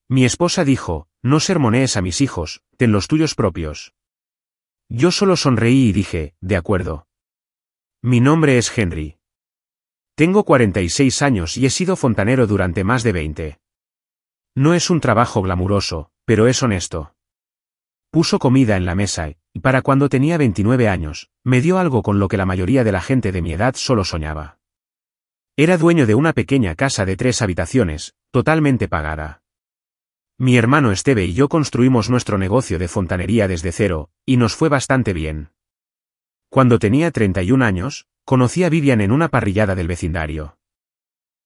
Mi esposa dijo, no sermonees a mis hijos, ten los tuyos propios. Yo solo sonreí y dije, de acuerdo. Mi nombre es Henry. Tengo 46 años y he sido fontanero durante más de 20. No es un trabajo glamuroso, pero es honesto. Puso comida en la mesa y, para cuando tenía 29 años, me dio algo con lo que la mayoría de la gente de mi edad solo soñaba. Era dueño de una pequeña casa de 3 habitaciones, totalmente pagada. Mi hermano Esteve y yo construimos nuestro negocio de fontanería desde cero, y nos fue bastante bien. Cuando tenía 31 años, conocí a Vivian en una parrillada del vecindario.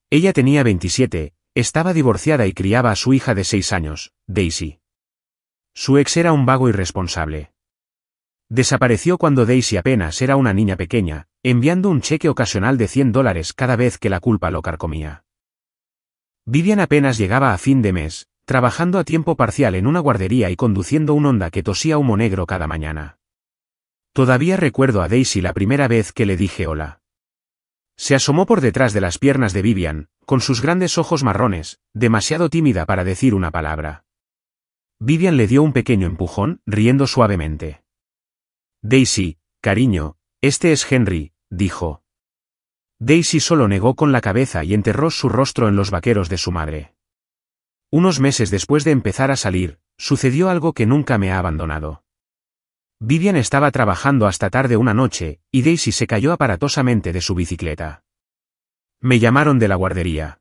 Ella tenía 27, estaba divorciada y criaba a su hija de 6 años, Daisy. Su ex era un vago irresponsable. Desapareció cuando Daisy apenas era una niña pequeña, enviando un cheque ocasional de $100 cada vez que la culpa lo carcomía. Vivian apenas llegaba a fin de mes, trabajando a tiempo parcial en una guardería y conduciendo un Honda que tosía humo negro cada mañana. Todavía recuerdo a Daisy la primera vez que le dije hola. Se asomó por detrás de las piernas de Vivian, con sus grandes ojos marrones, demasiado tímida para decir una palabra. Vivian le dio un pequeño empujón, riendo suavemente. Daisy, cariño, este es Henry, dijo. Daisy solo negó con la cabeza y enterró su rostro en los vaqueros de su madre. Unos meses después de empezar a salir, sucedió algo que nunca me ha abandonado. Vivian estaba trabajando hasta tarde una noche, y Daisy se cayó aparatosamente de su bicicleta. Me llamaron de la guardería.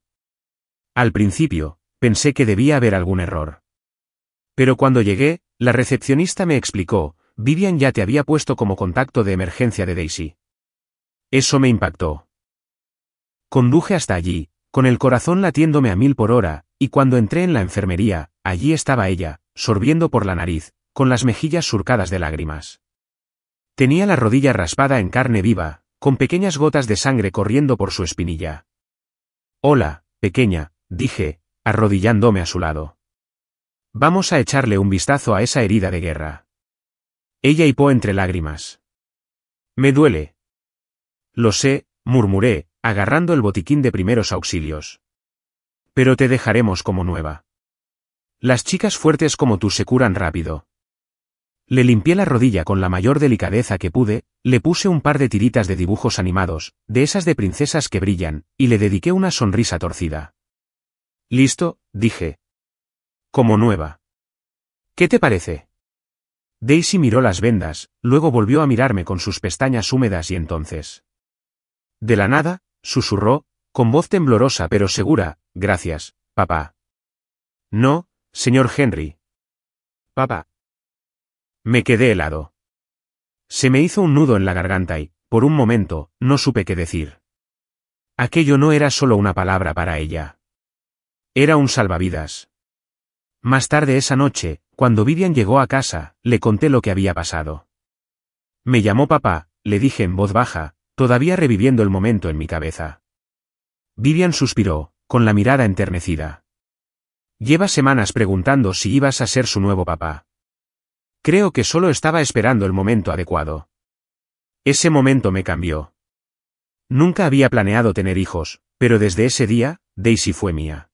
Al principio, pensé que debía haber algún error. Pero cuando llegué, la recepcionista me explicó, Vivian ya te había puesto como contacto de emergencia de Daisy. Eso me impactó. Conduje hasta allí, con el corazón latiéndome a 1000 por hora, y cuando entré en la enfermería, allí estaba ella, sorbiendo por la nariz, con las mejillas surcadas de lágrimas. Tenía la rodilla raspada en carne viva, con pequeñas gotas de sangre corriendo por su espinilla. Hola, pequeña, dije, arrodillándome a su lado. Vamos a echarle un vistazo a esa herida de guerra. Ella hipó entre lágrimas. Me duele. Lo sé, murmuré, agarrando el botiquín de primeros auxilios. Pero te dejaremos como nueva. Las chicas fuertes como tú se curan rápido. Le limpié la rodilla con la mayor delicadeza que pude, le puse un par de tiritas de dibujos animados, de esas de princesas que brillan, y le dediqué una sonrisa torcida. Listo, dije. Como nueva. ¿Qué te parece? Daisy miró las vendas, luego volvió a mirarme con sus pestañas húmedas y entonces. De la nada, susurró, con voz temblorosa pero segura, gracias, papá. No, señor Henry. Papá. Me quedé helado. Se me hizo un nudo en la garganta y, por un momento, no supe qué decir. Aquello no era solo una palabra para ella. Era un salvavidas. Más tarde esa noche, cuando Vivian llegó a casa, le conté lo que había pasado. Me llamó papá, le dije en voz baja, todavía reviviendo el momento en mi cabeza. Vivian suspiró, con la mirada enternecida. Lleva semanas preguntando si ibas a ser su nuevo papá. Creo que solo estaba esperando el momento adecuado. Ese momento me cambió. Nunca había planeado tener hijos, pero desde ese día, Daisy fue mía.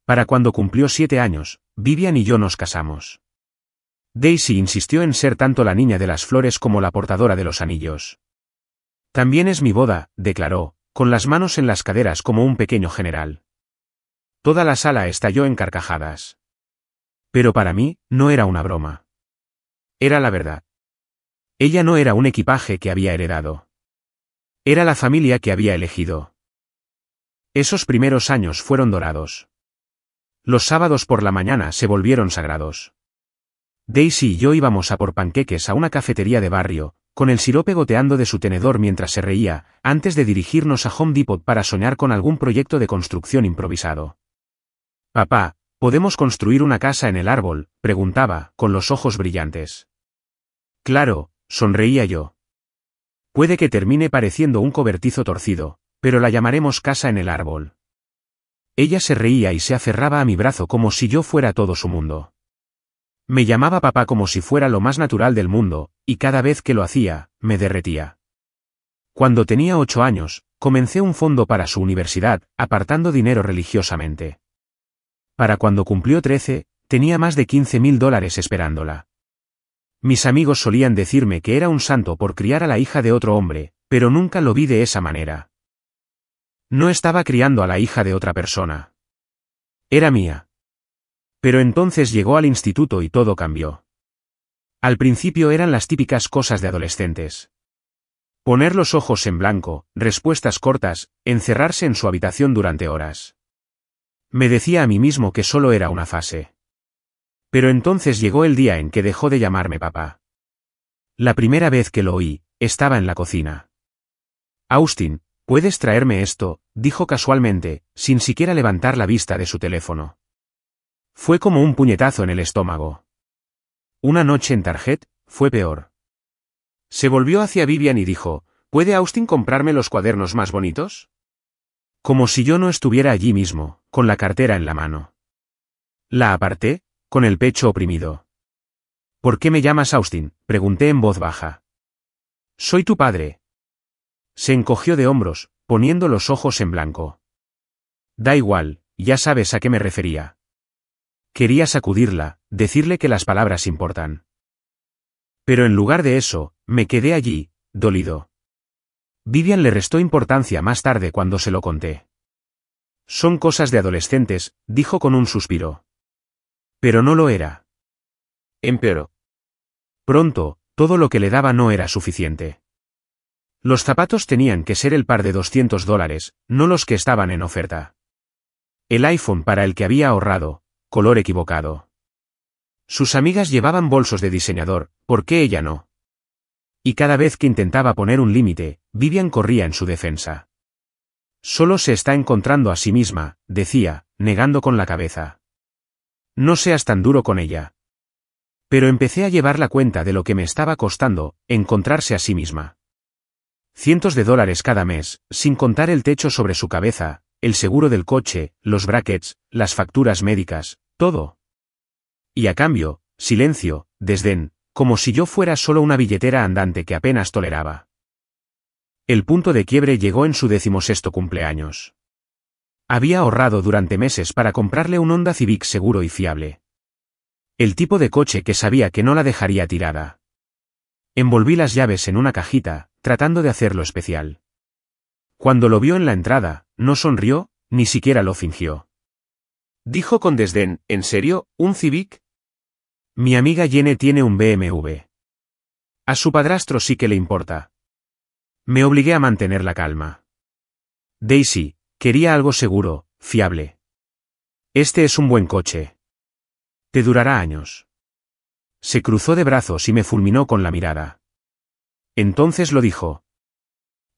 Para cuando cumplió 7 años, Vivian y yo nos casamos. Daisy insistió en ser tanto la niña de las flores como la portadora de los anillos. También es mi boda, declaró, con las manos en las caderas como un pequeño general. Toda la sala estalló en carcajadas. Pero para mí, no era una broma. Era la verdad. Ella no era un equipaje que había heredado. Era la familia que había elegido. Esos primeros años fueron dorados. Los sábados por la mañana se volvieron sagrados. Daisy y yo íbamos a por panqueques a una cafetería de barrio, con el sirope goteando de su tenedor mientras se reía, antes de dirigirnos a Home Depot para soñar con algún proyecto de construcción improvisado. Papá, ¿podemos construir una casa en el árbol?, preguntaba, con los ojos brillantes. Claro, sonreía yo. Puede que termine pareciendo un cobertizo torcido, pero la llamaremos casa en el árbol. Ella se reía y se aferraba a mi brazo como si yo fuera todo su mundo. Me llamaba papá como si fuera lo más natural del mundo, y cada vez que lo hacía, me derretía. Cuando tenía 8 años, comencé un fondo para su universidad, apartando dinero religiosamente. Para cuando cumplió 13, tenía más de $15.000 esperándola. Mis amigos solían decirme que era un santo por criar a la hija de otro hombre, pero nunca lo vi de esa manera. No estaba criando a la hija de otra persona. Era mía. Pero entonces llegó al instituto y todo cambió. Al principio eran las típicas cosas de adolescentes. Poner los ojos en blanco, respuestas cortas, encerrarse en su habitación durante horas. Me decía a mí mismo que solo era una fase. Pero entonces llegó el día en que dejó de llamarme papá. La primera vez que lo oí, estaba en la cocina. Austin, ¿puedes traerme esto?, dijo casualmente, sin siquiera levantar la vista de su teléfono. Fue como un puñetazo en el estómago. Una noche en Target, fue peor. Se volvió hacia Vivian y dijo, ¿puede Austin comprarme los cuadernos más bonitos? Como si yo no estuviera allí mismo, con la cartera en la mano. La aparté, con el pecho oprimido. ¿Por qué me llamas Austin?, pregunté en voz baja. Soy tu padre. Se encogió de hombros, poniendo los ojos en blanco. Da igual, ya sabes a qué me refería. Quería sacudirla, decirle que las palabras importan. Pero en lugar de eso, me quedé allí, dolido. Vivian le restó importancia más tarde cuando se lo conté. Son cosas de adolescentes, dijo con un suspiro. Pero no lo era. Empeoró. Pronto, todo lo que le daba no era suficiente. Los zapatos tenían que ser el par de $200, no los que estaban en oferta. El iPhone para el que había ahorrado, color equivocado. Sus amigas llevaban bolsos de diseñador, ¿por qué ella no? Y cada vez que intentaba poner un límite, Vivian corría en su defensa. Solo se está encontrando a sí misma, decía, negando con la cabeza. No seas tan duro con ella. Pero empecé a llevar la cuenta de lo que me estaba costando, encontrarse a sí misma. Cientos de dólares cada mes, sin contar el techo sobre su cabeza, el seguro del coche, los brackets, las facturas médicas, todo. Y a cambio, silencio, desdén, como si yo fuera solo una billetera andante que apenas toleraba. El punto de quiebre llegó en su 16º cumpleaños. Había ahorrado durante meses para comprarle un Honda Civic seguro y fiable. El tipo de coche que sabía que no la dejaría tirada. Envolví las llaves en una cajita, tratando de hacerlo especial. Cuando lo vio en la entrada, no sonrió, ni siquiera lo fingió. Dijo con desdén, ¿en serio, un Civic? Mi amiga Jenny tiene un BMW. A su padrastro sí que le importa. Me obligué a mantener la calma. Daisy, quería algo seguro, fiable. Este es un buen coche. Te durará años. Se cruzó de brazos y me fulminó con la mirada. Entonces lo dijo.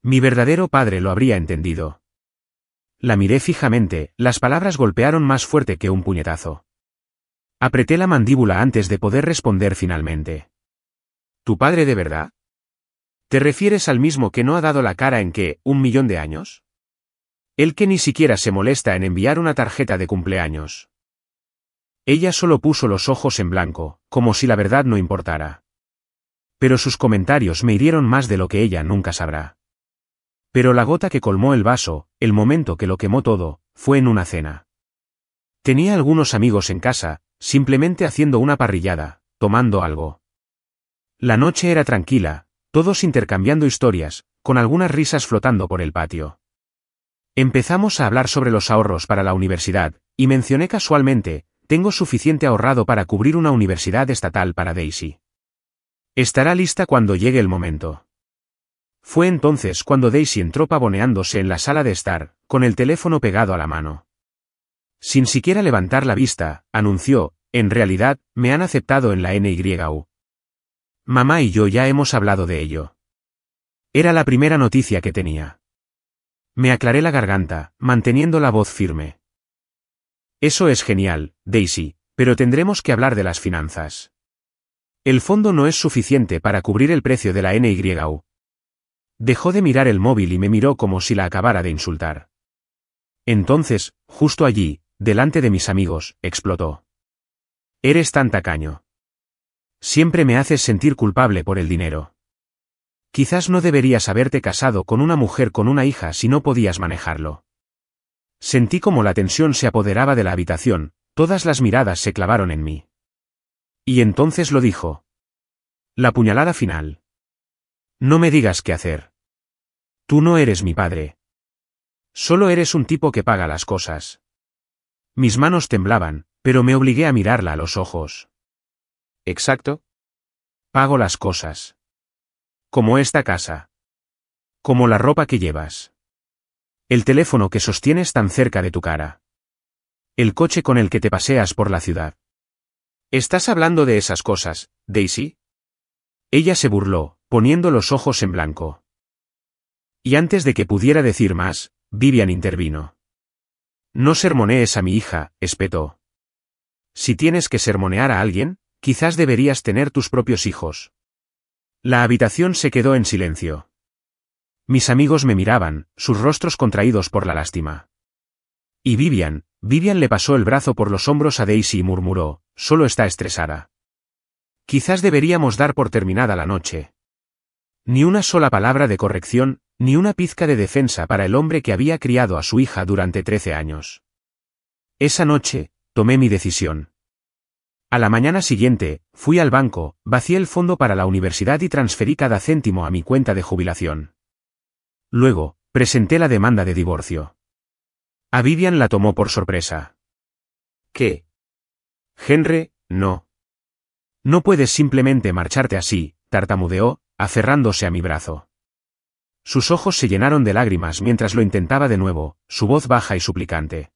Mi verdadero padre lo habría entendido. La miré fijamente, las palabras golpearon más fuerte que un puñetazo. Apreté la mandíbula antes de poder responder finalmente. ¿Tu padre de verdad? ¿Te refieres al mismo que no ha dado la cara en qué, 1.000.000 de años? El que ni siquiera se molesta en enviar una tarjeta de cumpleaños. Ella solo puso los ojos en blanco, como si la verdad no importara. Pero sus comentarios me hirieron más de lo que ella nunca sabrá. Pero la gota que colmó el vaso, el momento que lo quemó todo, fue en una cena. Tenía algunos amigos en casa, simplemente haciendo una parrillada, tomando algo. La noche era tranquila, todos intercambiando historias, con algunas risas flotando por el patio. Empezamos a hablar sobre los ahorros para la universidad, y mencioné casualmente, tengo suficiente ahorrado para cubrir una universidad estatal para Daisy. Estará lista cuando llegue el momento. Fue entonces cuando Daisy entró pavoneándose en la sala de estar, con el teléfono pegado a la mano. Sin siquiera levantar la vista, anunció, en realidad, me han aceptado en la NYU. Mamá y yo ya hemos hablado de ello. Era la primera noticia que tenía. Me aclaré la garganta, manteniendo la voz firme. Eso es genial, Daisy, pero tendremos que hablar de las finanzas. El fondo no es suficiente para cubrir el precio de la NYU. Dejó de mirar el móvil y me miró como si la acabara de insultar. Entonces, justo allí, delante de mis amigos, explotó. Eres tan tacaño. Siempre me haces sentir culpable por el dinero. Quizás no deberías haberte casado con una mujer con una hija si no podías manejarlo. Sentí como la tensión se apoderaba de la habitación, Todas las miradas se clavaron en mí. Y entonces lo dijo. La puñalada final. No me digas qué hacer. Tú no eres mi padre. Solo eres un tipo que paga las cosas. Mis manos temblaban, pero me obligué a mirarla a los ojos. Exacto. Pago las cosas. Como esta casa. Como la ropa que llevas. El teléfono que sostienes tan cerca de tu cara. El coche con el que te paseas por la ciudad. ¿Estás hablando de esas cosas, Daisy? Ella se burló, poniendo los ojos en blanco. Y antes de que pudiera decir más, Vivian intervino. No sermonees a mi hija, espetó. Si tienes que sermonear a alguien, quizás deberías tener tus propios hijos. La habitación se quedó en silencio. Mis amigos me miraban, sus rostros contraídos por la lástima. Y Vivian le pasó el brazo por los hombros a Daisy y murmuró, solo está estresada. Quizás deberíamos dar por terminada la noche. Ni una sola palabra de corrección, ni una pizca de defensa para el hombre que había criado a su hija durante 13 años. Esa noche, tomé mi decisión. A la mañana siguiente, fui al banco, vacié el fondo para la universidad y transferí cada céntimo a mi cuenta de jubilación. Luego, presenté la demanda de divorcio. A Vivian la tomó por sorpresa. ¿Qué? Henry, no. No puedes simplemente marcharte así, tartamudeó, aferrándose a mi brazo. Sus ojos se llenaron de lágrimas mientras lo intentaba de nuevo, su voz baja y suplicante.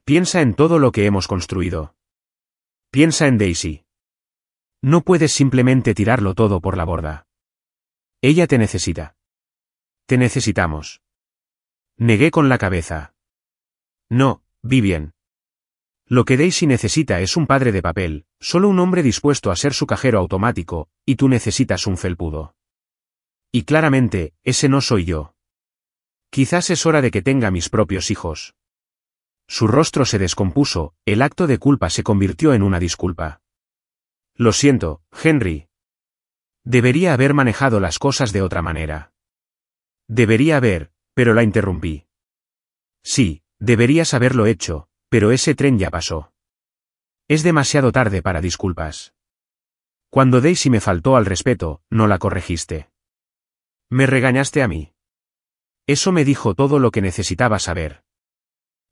Piensa en todo lo que hemos construido. Piensa en Daisy. No puedes simplemente tirarlo todo por la borda. Ella te necesita. Te necesitamos. Negué con la cabeza. No, Vivian. Lo que Daisy necesita es un padre de papel, solo un hombre dispuesto a ser su cajero automático, y tú necesitas un felpudo. Y claramente, ese no soy yo. Quizás es hora de que tenga mis propios hijos. Su rostro se descompuso, el acto de culpa se convirtió en una disculpa. Lo siento, Henry. Debería haber manejado las cosas de otra manera. Debería haber, pero la interrumpí. Sí, deberías haberlo hecho, pero ese tren ya pasó. Es demasiado tarde para disculpas. Cuando Daisy me faltó al respeto, no la corregiste. Me regañaste a mí. Eso me dijo todo lo que necesitaba saber.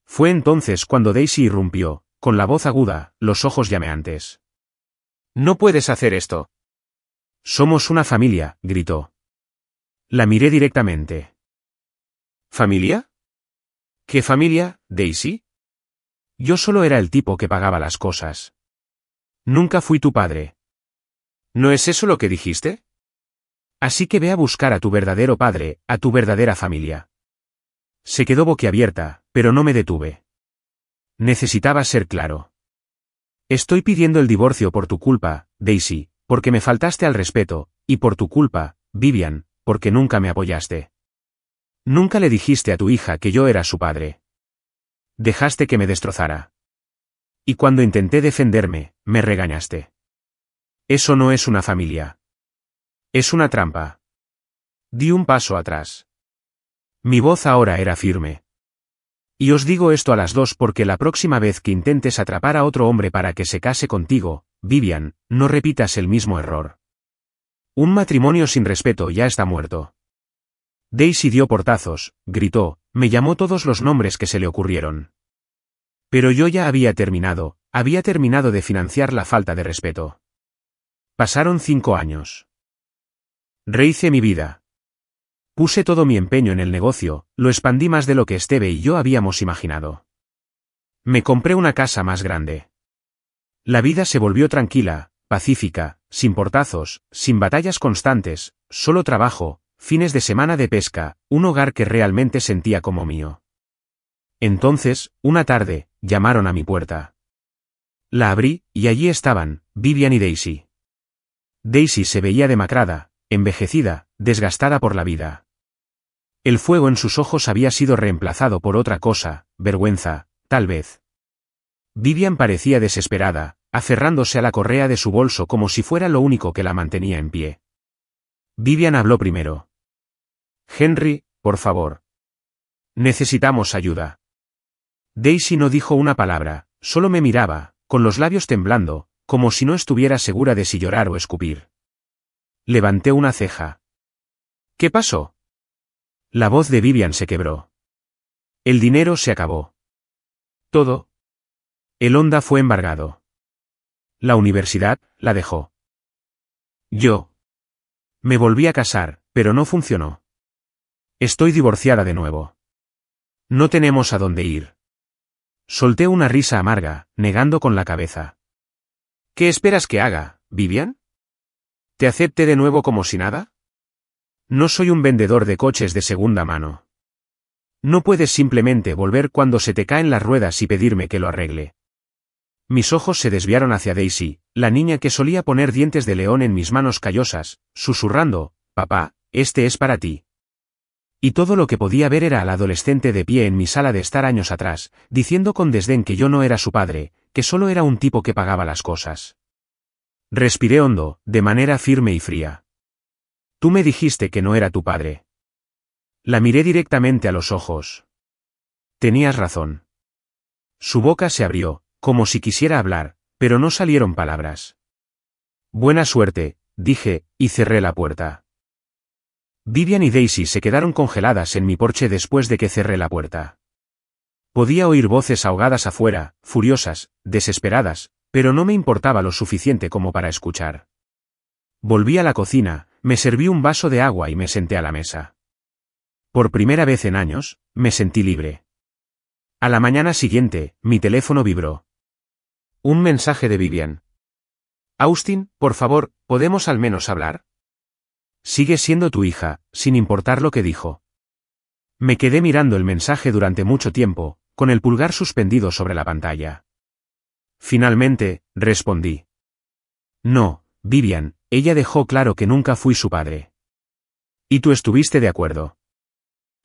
Fue entonces cuando Daisy irrumpió, con la voz aguda, los ojos llameantes. No puedes hacer esto. Somos una familia, gritó. La miré directamente. ¿Familia? ¿Qué familia, Daisy? Yo solo era el tipo que pagaba las cosas. Nunca fui tu padre. ¿No es eso lo que dijiste? Así que ve a buscar a tu verdadero padre, a tu verdadera familia. Se quedó boquiabierta, pero no me detuve. Necesitaba ser claro. Estoy pidiendo el divorcio por tu culpa, Daisy, porque me faltaste al respeto, y por tu culpa, Vivian, porque nunca me apoyaste. Nunca le dijiste a tu hija que yo era su padre. Dejaste que me destrozara. Y cuando intenté defenderme, me regañaste. Eso no es una familia. Es una trampa. Di un paso atrás. Mi voz ahora era firme. Y os digo esto a las dos porque la próxima vez que intentes atrapar a otro hombre para que se case contigo, Vivian, no repitas el mismo error. Un matrimonio sin respeto ya está muerto. Daisy dio portazos, gritó, me llamó todos los nombres que se le ocurrieron. Pero yo ya había terminado de financiar la falta de respeto. Pasaron 5 años. Rehice mi vida. Puse todo mi empeño en el negocio, lo expandí más de lo que Esteve y yo habíamos imaginado. Me compré una casa más grande. La vida se volvió tranquila, pacífica, sin portazos, sin batallas constantes, solo trabajo, fines de semana de pesca, un hogar que realmente sentía como mío. Entonces, una tarde, llamaron a mi puerta. La abrí, y allí estaban, Vivian y Daisy. Daisy se veía demacrada, envejecida, desgastada por la vida. El fuego en sus ojos había sido reemplazado por otra cosa, vergüenza, tal vez. Vivian parecía desesperada, aferrándose a la correa de su bolso como si fuera lo único que la mantenía en pie. Vivian habló primero. Henry, por favor. Necesitamos ayuda. Daisy no dijo una palabra, Solo me miraba, con los labios temblando, como si no estuviera segura de si llorar o escupir. Levanté una ceja. ¿Qué pasó? La voz de Vivian se quebró. El dinero se acabó. Todo. El Honda fue embargado. La universidad la dejó. Yo. Me volví a casar, pero no funcionó. Estoy divorciada de nuevo. No tenemos a dónde ir. Solté una risa amarga, negando con la cabeza. ¿Qué esperas que haga, Vivian? ¿Te acepte de nuevo como si nada? No soy un vendedor de coches de segunda mano. No puedes simplemente volver cuando se te caen las ruedas y pedirme que lo arregle. Mis ojos se desviaron hacia Daisy, la niña que solía poner dientes de león en mis manos callosas, susurrando, «Papá, este es para ti». Y todo lo que podía ver era al adolescente de pie en mi sala de estar años atrás, diciendo con desdén que yo no era su padre, que solo era un tipo que pagaba las cosas. Respiré hondo, de manera firme y fría. Tú me dijiste que no era tu padre. La miré directamente a los ojos. Tenías razón. Su boca se abrió, como si quisiera hablar, pero no salieron palabras. Buena suerte, dije, y cerré la puerta. Vivian y Daisy se quedaron congeladas en mi porche después de que cerré la puerta. Podía oír voces ahogadas afuera, furiosas, desesperadas, pero no me importaba lo suficiente como para escuchar. Volví a la cocina, me serví un vaso de agua y me senté a la mesa. Por primera vez en años, me sentí libre. A la mañana siguiente, mi teléfono vibró. Un mensaje de Vivian. Austin, por favor, ¿podemos al menos hablar? Sigue siendo tu hija, sin importar lo que dijo. Me quedé mirando el mensaje durante mucho tiempo, con el pulgar suspendido sobre la pantalla. Finalmente, respondí. No, Vivian, ella dejó claro que nunca fui su padre. Y tú estuviste de acuerdo.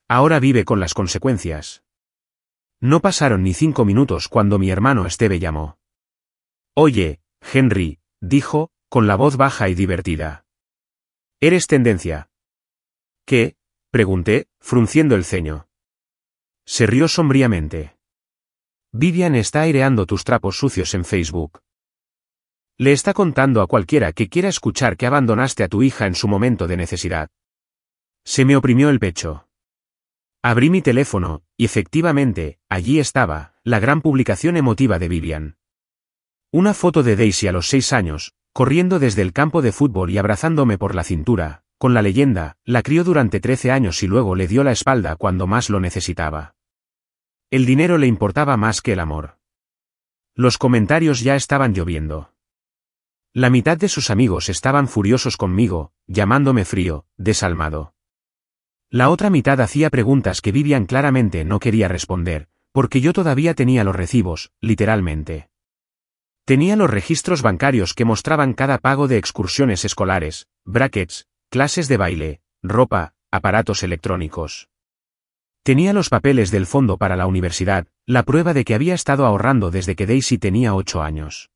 Ahora vive con las consecuencias. No pasaron ni 5 minutos cuando mi hermano Steve llamó. Oye, Henry, dijo, con la voz baja y divertida. ¿Eres tendencia? ¿Qué? Pregunté, frunciendo el ceño. Se rió sombríamente. Vivian está aireando tus trapos sucios en Facebook. Le está contando a cualquiera que quiera escuchar que abandonaste a tu hija en su momento de necesidad. Se me oprimió el pecho. Abrí mi teléfono, y efectivamente, allí estaba, la gran publicación emotiva de Vivian. Una foto de Daisy a los 6 años, corriendo desde el campo de fútbol y abrazándome por la cintura, con la leyenda, la crió durante 13 años y luego le dio la espalda cuando más lo necesitaba. El dinero le importaba más que el amor. Los comentarios ya estaban lloviendo. La mitad de sus amigos estaban furiosos conmigo, llamándome frío, desalmado. La otra mitad hacía preguntas que Vivian claramente no quería responder, porque yo todavía tenía los recibos, literalmente. Tenía los registros bancarios que mostraban cada pago de excursiones escolares, brackets, clases de baile, ropa, aparatos electrónicos. Tenía los papeles del fondo para la universidad, la prueba de que había estado ahorrando desde que Daisy tenía 8 años.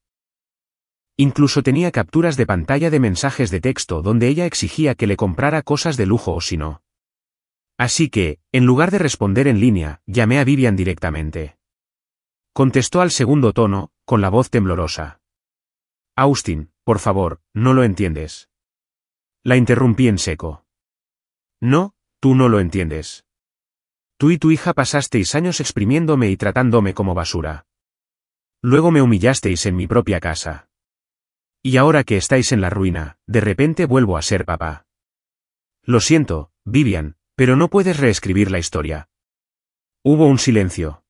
Incluso tenía capturas de pantalla de mensajes de texto donde ella exigía que le comprara cosas de lujo o si no. Así que, en lugar de responder en línea, llamé a Vivian directamente. Contestó al segundo tono, con la voz temblorosa. Austin, por favor, no lo entiendes. La interrumpí en seco. No, tú no lo entiendes. Tú y tu hija pasasteis años exprimiéndome y tratándome como basura. Luego me humillasteis en mi propia casa. Y ahora que estáis en la ruina, de repente vuelvo a ser papá. Lo siento, Vivian, pero no puedes reescribir la historia. Hubo un silencio.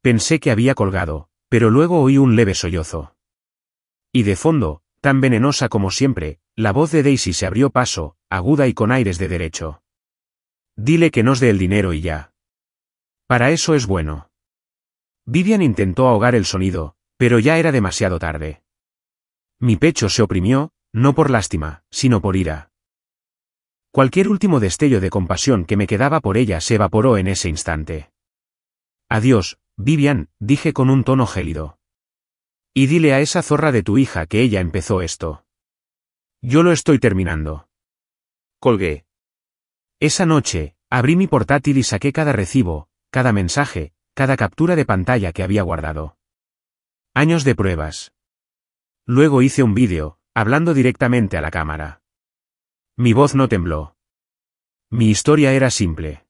Pensé que había colgado, pero luego oí un leve sollozo. Y de fondo, tan venenosa como siempre, la voz de Daisy se abrió paso, aguda y con aires de derecho. Dile que nos dé el dinero y ya. Para eso es bueno. Vivian intentó ahogar el sonido, pero ya era demasiado tarde. Mi pecho se oprimió, no por lástima, sino por ira. Cualquier último destello de compasión que me quedaba por ella se evaporó en ese instante. Adiós, Vivian, dije con un tono gélido. Y dile a esa zorra de tu hija que ella empezó esto. Yo lo estoy terminando. Colgué. Esa noche, abrí mi portátil y saqué cada recibo, cada mensaje, cada captura de pantalla que había guardado. Años de pruebas. Luego hice un vídeo, hablando directamente a la cámara. Mi voz no tembló. Mi historia era simple.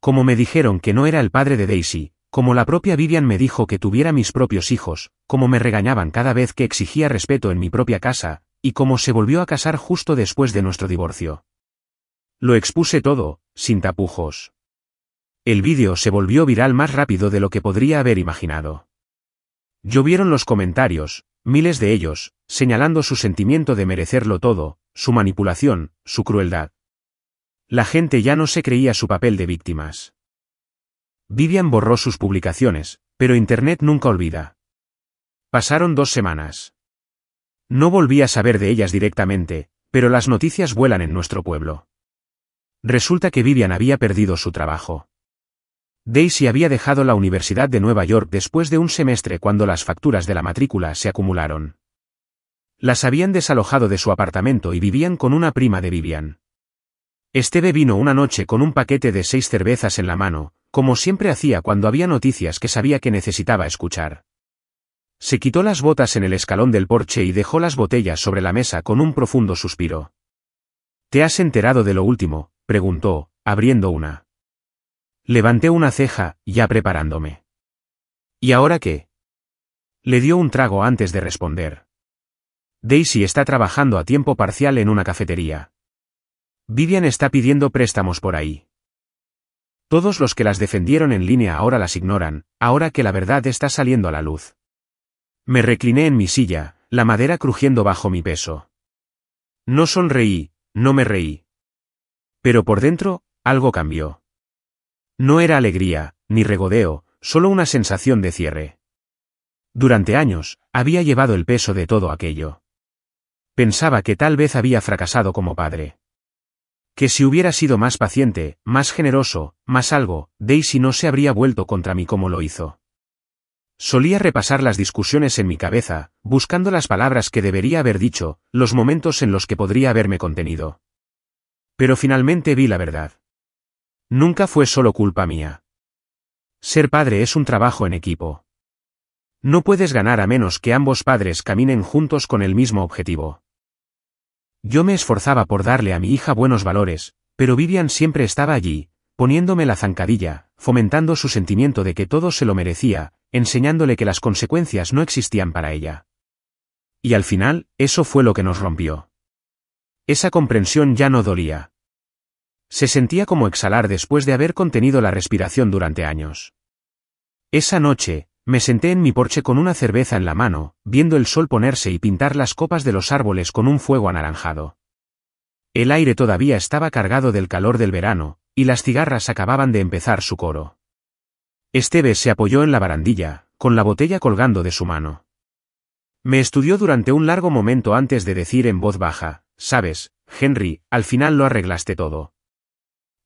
Como me dijeron que no era el padre de Daisy, como la propia Vivian me dijo que tuviera mis propios hijos, como me regañaban cada vez que exigía respeto en mi propia casa, y cómo se volvió a casar justo después de nuestro divorcio. Lo expuse todo, sin tapujos. El vídeo se volvió viral más rápido de lo que podría haber imaginado. Llovieron los comentarios, miles de ellos, señalando su sentimiento de merecerlo todo, su manipulación, su crueldad. La gente ya no se creía su papel de víctimas. Vivian borró sus publicaciones, pero Internet nunca olvida. Pasaron 2 semanas. No volví a saber de ellas directamente, pero las noticias vuelan en nuestro pueblo. Resulta que Vivian había perdido su trabajo. Daisy había dejado la Universidad de Nueva York después de un semestre cuando las facturas de la matrícula se acumularon. Las habían desalojado de su apartamento y vivían con una prima de Vivian. Steve vino una noche con un paquete de 6 cervezas en la mano, como siempre hacía cuando había noticias que sabía que necesitaba escuchar. Se quitó las botas en el escalón del porche y dejó las botellas sobre la mesa con un profundo suspiro. ¿Te has enterado de lo último?, preguntó, abriendo una. Levanté una ceja, ya preparándome. ¿Y ahora qué? Le dio un trago antes de responder. Daisy está trabajando a tiempo parcial en una cafetería. Vivian está pidiendo préstamos por ahí. Todos los que las defendieron en línea ahora las ignoran, ahora que la verdad está saliendo a la luz. Me recliné en mi silla, la madera crujiendo bajo mi peso. No sonreí, no me reí. Pero por dentro, algo cambió. No era alegría, ni regodeo, solo una sensación de cierre. Durante años, había llevado el peso de todo aquello. Pensaba que tal vez había fracasado como padre. Que si hubiera sido más paciente, más generoso, más algo, Daisy no se habría vuelto contra mí como lo hizo. Solía repasar las discusiones en mi cabeza, buscando las palabras que debería haber dicho, los momentos en los que podría haberme contenido. Pero finalmente vi la verdad. Nunca fue solo culpa mía. Ser padre es un trabajo en equipo. No puedes ganar a menos que ambos padres caminen juntos con el mismo objetivo. Yo me esforzaba por darle a mi hija buenos valores, pero Vivian siempre estaba allí, poniéndome la zancadilla, fomentando su sentimiento de que todo se lo merecía, enseñándole que las consecuencias no existían para ella. Y al final, eso fue lo que nos rompió. Esa comprensión ya no dolía. Se sentía como exhalar después de haber contenido la respiración durante años. Esa noche, me senté en mi porche con una cerveza en la mano, viendo el sol ponerse y pintar las copas de los árboles con un fuego anaranjado. El aire todavía estaba cargado del calor del verano, y las cigarras acababan de empezar su coro. Steve se apoyó en la barandilla, con la botella colgando de su mano. Me estudió durante un largo momento antes de decir en voz baja, «Sabes, Henry, al final lo arreglaste todo».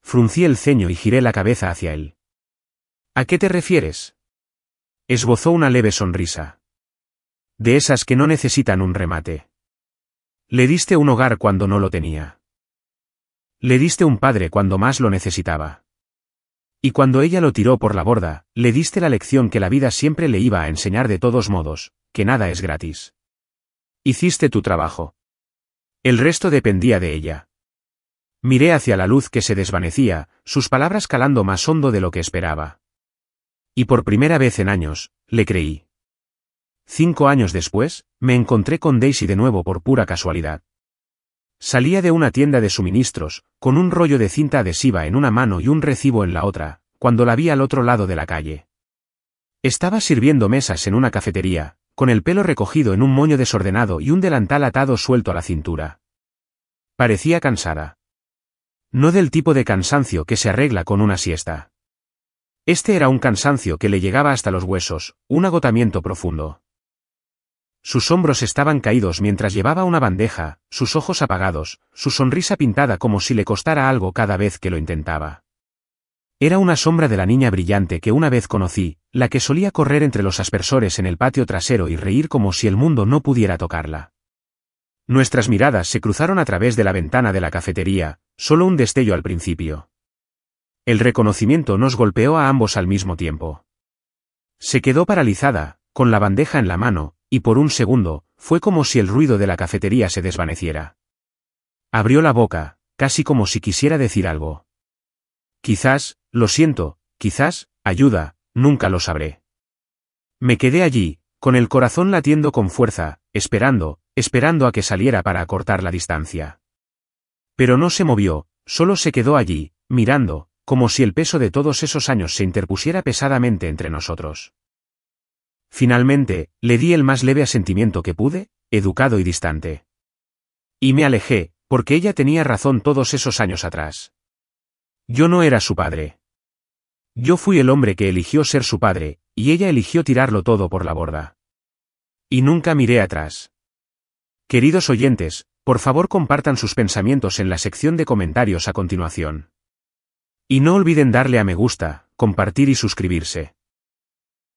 Fruncí el ceño y giré la cabeza hacia él. ¿A qué te refieres? Esbozó una leve sonrisa. De esas que no necesitan un remate. Le diste un hogar cuando no lo tenía. Le diste un padre cuando más lo necesitaba. Y cuando ella lo tiró por la borda, le diste la lección que la vida siempre le iba a enseñar de todos modos, que nada es gratis. Hiciste tu trabajo. El resto dependía de ella. Miré hacia la luz que se desvanecía, sus palabras calando más hondo de lo que esperaba. Y por primera vez en años, le creí. 5 años después, me encontré con Daisy de nuevo por pura casualidad. Salía de una tienda de suministros, con un rollo de cinta adhesiva en una mano y un recibo en la otra, cuando la vi al otro lado de la calle. Estaba sirviendo mesas en una cafetería, con el pelo recogido en un moño desordenado y un delantal atado suelto a la cintura. Parecía cansada. No del tipo de cansancio que se arregla con una siesta. Este era un cansancio que le llegaba hasta los huesos, un agotamiento profundo. Sus hombros estaban caídos mientras llevaba una bandeja, sus ojos apagados, su sonrisa pintada como si le costara algo cada vez que lo intentaba. Era una sombra de la niña brillante que una vez conocí, la que solía correr entre los aspersores en el patio trasero y reír como si el mundo no pudiera tocarla. Nuestras miradas se cruzaron a través de la ventana de la cafetería, solo un destello al principio. El reconocimiento nos golpeó a ambos al mismo tiempo. Se quedó paralizada, con la bandeja en la mano, y por un segundo, fue como si el ruido de la cafetería se desvaneciera. Abrió la boca, casi como si quisiera decir algo. Quizás, lo siento, quizás, ayuda, nunca lo sabré. Me quedé allí, con el corazón latiendo con fuerza, esperando a que saliera para acortar la distancia. Pero no se movió, solo se quedó allí, mirando, como si el peso de todos esos años se interpusiera pesadamente entre nosotros. Finalmente, le di el más leve asentimiento que pude, educado y distante. Y me alejé, porque ella tenía razón todos esos años atrás. Yo no era su padre. Yo fui el hombre que eligió ser su padre, y ella eligió tirarlo todo por la borda. Y nunca miré atrás. Queridos oyentes, por favor compartan sus pensamientos en la sección de comentarios a continuación. Y no olviden darle a me gusta, compartir y suscribirse.